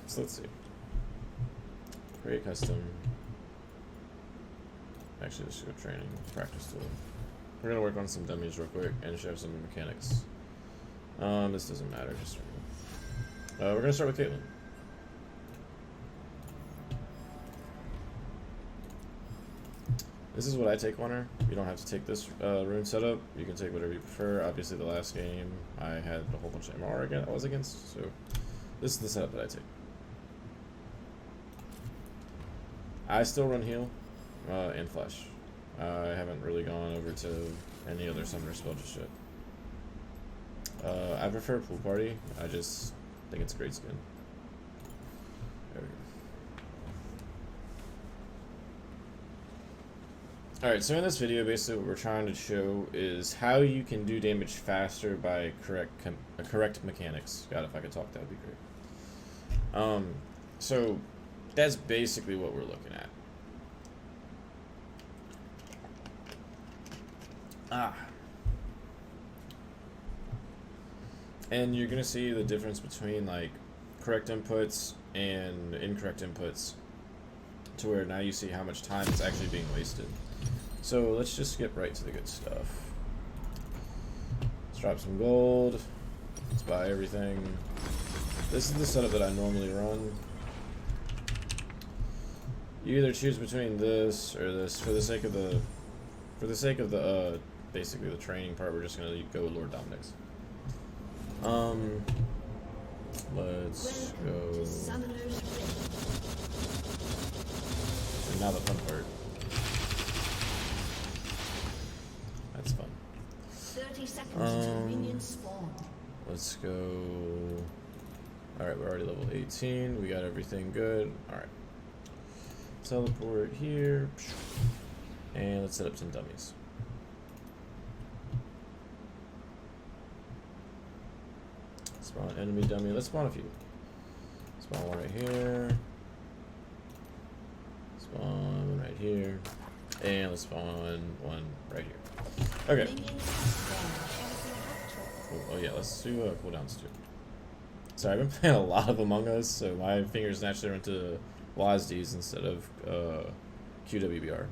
So let's see. Create custom. Actually, let's go training, practice tool. We're gonna work on some dummies real quick and show some mechanics. This doesn't matter, just we're gonna start with Caitlyn. This is what I take on her. You don't have to take this rune setup. You can take whatever you prefer. Obviously, the last game I had a whole bunch of MR again I was against, so this is the setup that I take. I still run heal and flash. I haven't really gone over to any other summoner spell just yet. I prefer pool party. I just think it's a great skin. There we go. Alright, so in this video, basically what we're trying to show is how you can do damage faster by correct mechanics. God, if I could talk, that would be great. So that's basically what we're looking at. And you're gonna see the difference between like correct inputs and incorrect inputs, to where now you see how much time is actually being wasted. So let's just skip right to the good stuff. Let's drop some gold. Let's buy everything. This is the setup that I normally run. You either choose between this or this. For the sake of the basically the training part, we're just gonna go with Lord Dominic's. Let's go. So now the fun part. That's fun. 30 seconds to minion spawn. Let's go. Alright, we're already level 18. We got everything good. Alright. Teleport here. And let's set up some dummies. Spawn enemy dummy. Let's spawn a few. Spawn one right here. Spawn one right here. And let's spawn one right here. Okay. Oh yeah, let's do cooldowns too. Sorry, I've been playing a lot of Among Us, so my fingers naturally went to WASDs instead of QWBR.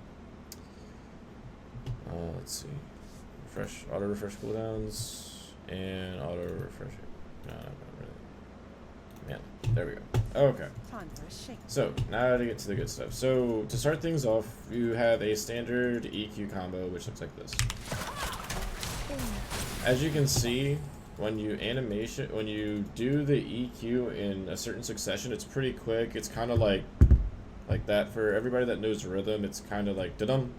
Let's see. Refresh, auto refresh cooldowns, and auto refresh. No, not really. Man, there we go. Okay. So now to get to the good stuff. So to start things off, you have a standard EQ combo, which looks like this. As you can see, when you do the EQ in a certain succession, it's pretty quick. It's kind of like that. For everybody that knows rhythm, it's kind of like da-dum.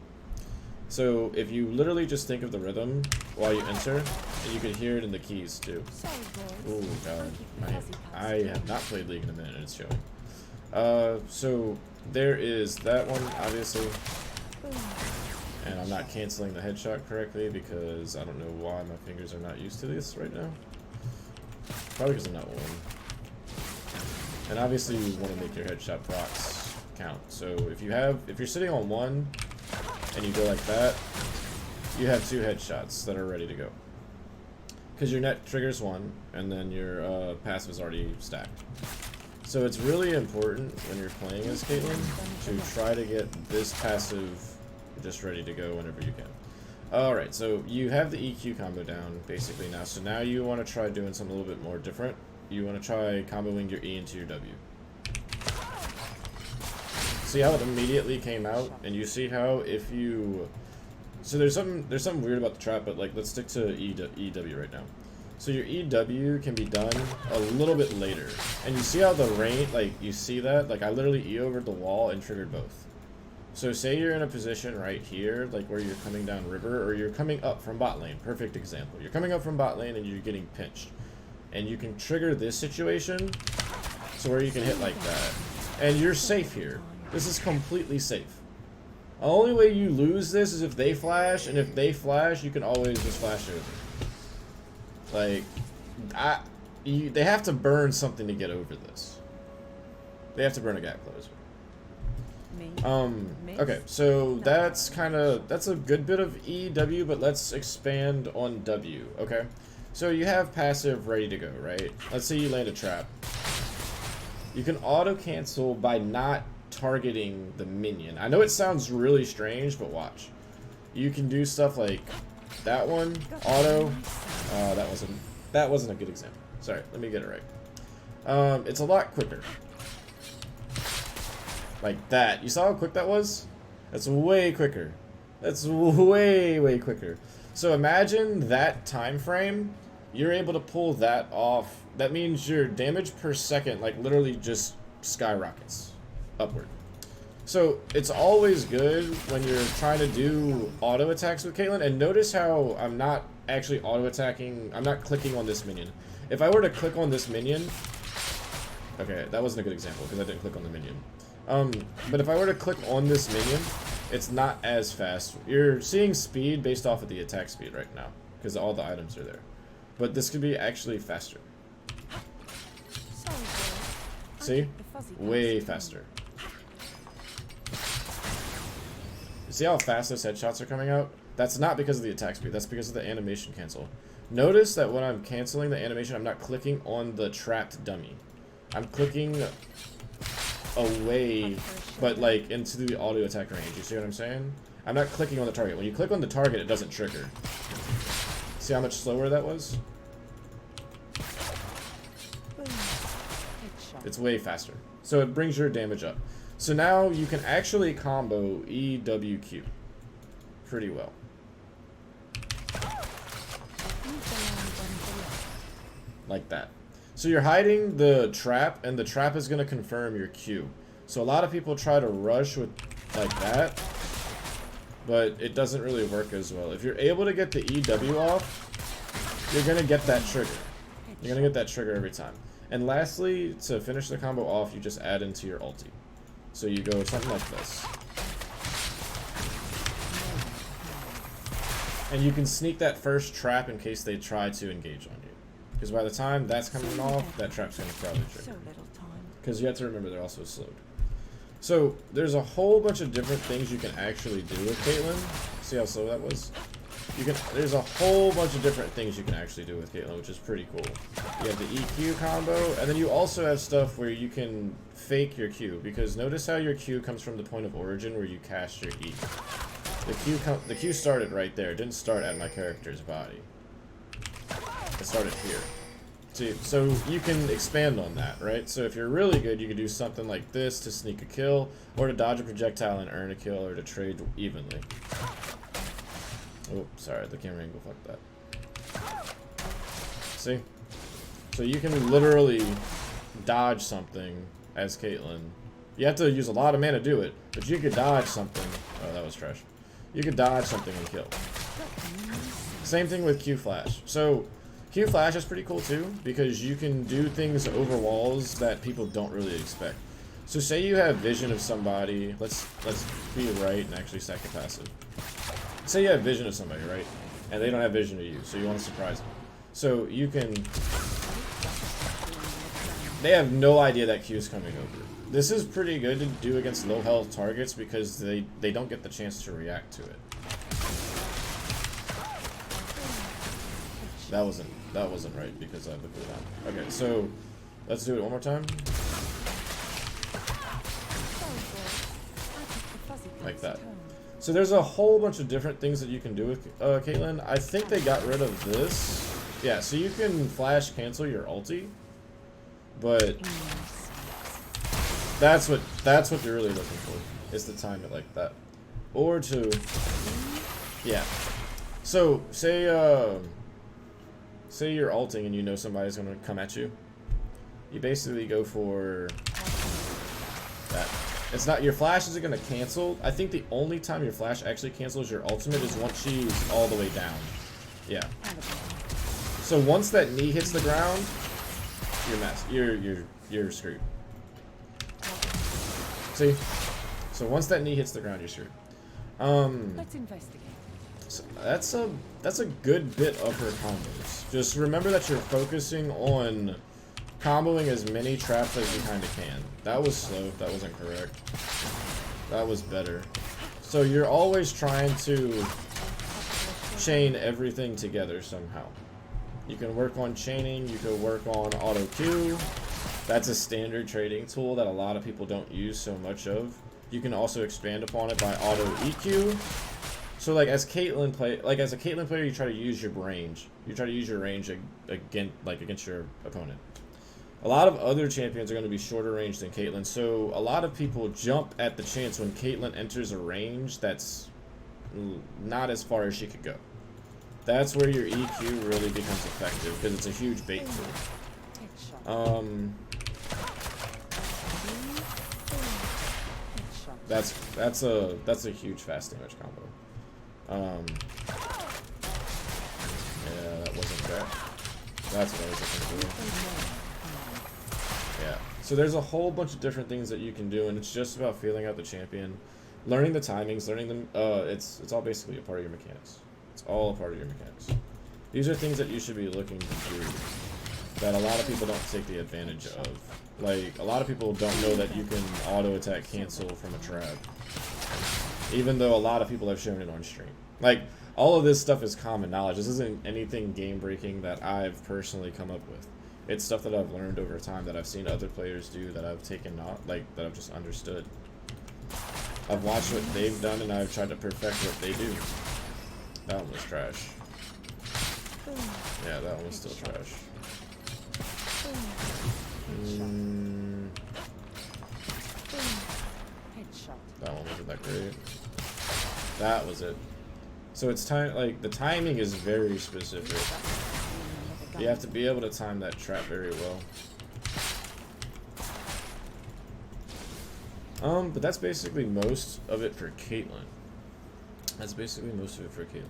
So if you literally just think of the rhythm while you enter, and you can hear it in the keys too. Oh god, I have not played League in a minute and it's showing. So there is that one, obviously. And I'm not canceling the headshot correctly because I don't know why my fingers are not used to this right now. Probably because I'm not one. And obviously you want to make your headshot procs count. So if you're sitting on one and you go like that, you have 2 headshots that are ready to go. Because your net triggers 1, and then your passive is already stacked. So it's really important when you're playing as Caitlyn to try to get this passive just ready to go whenever you can. Alright, so you have the EQ combo down basically now. So now you want to try doing something a little bit more different. You want to try comboing your E into your W. See how it immediately came out, and you see how if you... So there's something weird about the trap, but like let's stick to EW right now. So your EW can be done a little bit later, and you see how the range, like you see that, like I literally E over the wall and triggered both. So say you're in a position right here, like where you're coming down river, or you're coming up from bot lane. Perfect example. You're coming up from bot lane and you're getting pinched, and you can trigger this situation, so where you can hit like that, and you're safe here. This is completely safe. The only way you lose this is if they flash, and if they flash, you can always just flash over. Like, they have to burn something to get over this. They have to burn a gap closer. Okay, so that's a good bit of EW, but let's expand on W, okay? So you have passive ready to go, right? Let's say you land a trap. You can auto cancel by not targeting the minion. I know it sounds really strange, but watch. You can do stuff like that one, auto. That wasn't a good example. Sorry, let me get it right. It's a lot quicker. Like that. You saw how quick that was? That's way quicker. That's way quicker. So imagine that time frame. You're able to pull that off. That means your damage per second, like, literally just skyrockets upward. So it's always good when you're trying to do auto attacks with Caitlyn. And notice how I'm not actually auto attacking. I'm not clicking on this minion. If I were to click on this minion, okay, that wasn't a good example because I didn't click on the minion. But if I were to click on this minion, it's not as fast. You're seeing speed based off of the attack speed right now because all the items are there. But this could be actually faster. See? Way faster. See how fast those headshots are coming out? That's not because of the attack speed. That's because of the animation cancel. Notice that when I'm canceling the animation, I'm not clicking on the trapped dummy. I'm clicking away, but like into the auto attack range. You see what I'm saying? I'm not clicking on the target. When you click on the target, it doesn't trigger. See how much slower that was? It's way faster. So it brings your damage up. So now you can actually combo EWQ pretty well. Like that. So you're hiding the trap, and the trap is going to confirm your Q. So a lot of people try to rush with like that, but it doesn't really work as well. If you're able to get the EW off, you're going to get that trigger. You're going to get that trigger every time. And lastly, to finish the combo off, you just add into your ulti. So you go something like this. And you can sneak that first trap in case they try to engage on you. Because by the time that's coming off, that trap's going to probably trigger. Because you have to remember they're also slowed. So there's a whole bunch of different things you can actually do with Caitlyn. See how slow that was? There's a whole bunch of different things you can actually do with Caitlyn, which is pretty cool. You have the EQ combo, and then you also have stuff where you can fake your Q. Because notice how your Q comes from the point of origin where you cast your E. The Q started right there. It didn't start at my character's body. It started here. See, so you can expand on that, right? So if you're really good, you could do something like this to sneak a kill, or to dodge a projectile and earn a kill, or to trade evenly. Oh, sorry, the camera angle fucked that. See? So you can literally dodge something as Caitlyn. You have to use a lot of mana to do it, but you could dodge something. Oh, that was trash. You could dodge something and kill. Same thing with Q Flash. So Q Flash is pretty cool too, because you can do things over walls that people don't really expect. So say you have vision of somebody. Let's be right and actually stack a passive. Say you have vision of somebody, right? And they don't have vision of you, so you want to surprise them. So you can... They have no idea that Q is coming over. This is pretty good to do against low health targets because they don't get the chance to react to it. That wasn't right because I have the cooldown. Okay, so let's do it one more time. Like that. So there's a whole bunch of different things that you can do with Caitlyn. I think they got rid of this. Yeah, so you can flash cancel your ulti, but that's what you're really looking for, is to time it like that, or to, yeah. So say you're ulting and you know somebody's gonna come at you. You basically go for that. It's not, your flash isn't gonna cancel. I think the only time your flash actually cancels your ultimate is once she's all the way down. Yeah. So once that knee hits the ground, you're screwed. See? So once that knee hits the ground, you're screwed. Let's investigate. So that's a good bit of her combos. Just remember that you're focusing on comboing as many traps as you kind of can. That was slow. That wasn't correct. That was better. So you're always trying to chain everything together somehow. You can work on chaining. You can work on auto Q. That's a standard trading tool that a lot of people don't use so much of. You can also expand upon it by auto EQ. So like as Caitlyn as a Caitlyn player, you try to use your range. You try to use your range against your opponent. A lot of other champions are going to be shorter range than Caitlyn, so a lot of people jump at the chance when Caitlyn enters a range that's not as far as she could go. That's where your EQ really becomes effective, because it's a huge bait tool. That's a huge fast damage combo. Yeah, that wasn't that. That's what I was looking for. Yeah. So there's a whole bunch of different things that you can do, and it's just about feeling out the champion, learning the timings, learning them. It's all basically a part of your mechanics. It's all a part of your mechanics. These are things that you should be looking to do that a lot of people don't take the advantage of. Like, a lot of people don't know that you can auto attack cancel from a trap, even though a lot of people have shown it on stream. Like, all of this stuff is common knowledge. This isn't anything game breaking that I've personally come up with. It's stuff that I've learned over time, that I've seen other players do, that I've taken that I've just understood. I've watched what they've done, and I've tried to perfect what they do. That one was trash. Yeah, that one was still trash. That one wasn't that great. That was it. So it's time, like, the timing is very specific. You have to be able to time that trap very well. But that's basically most of it for Caitlyn. That's basically most of it for Caitlyn.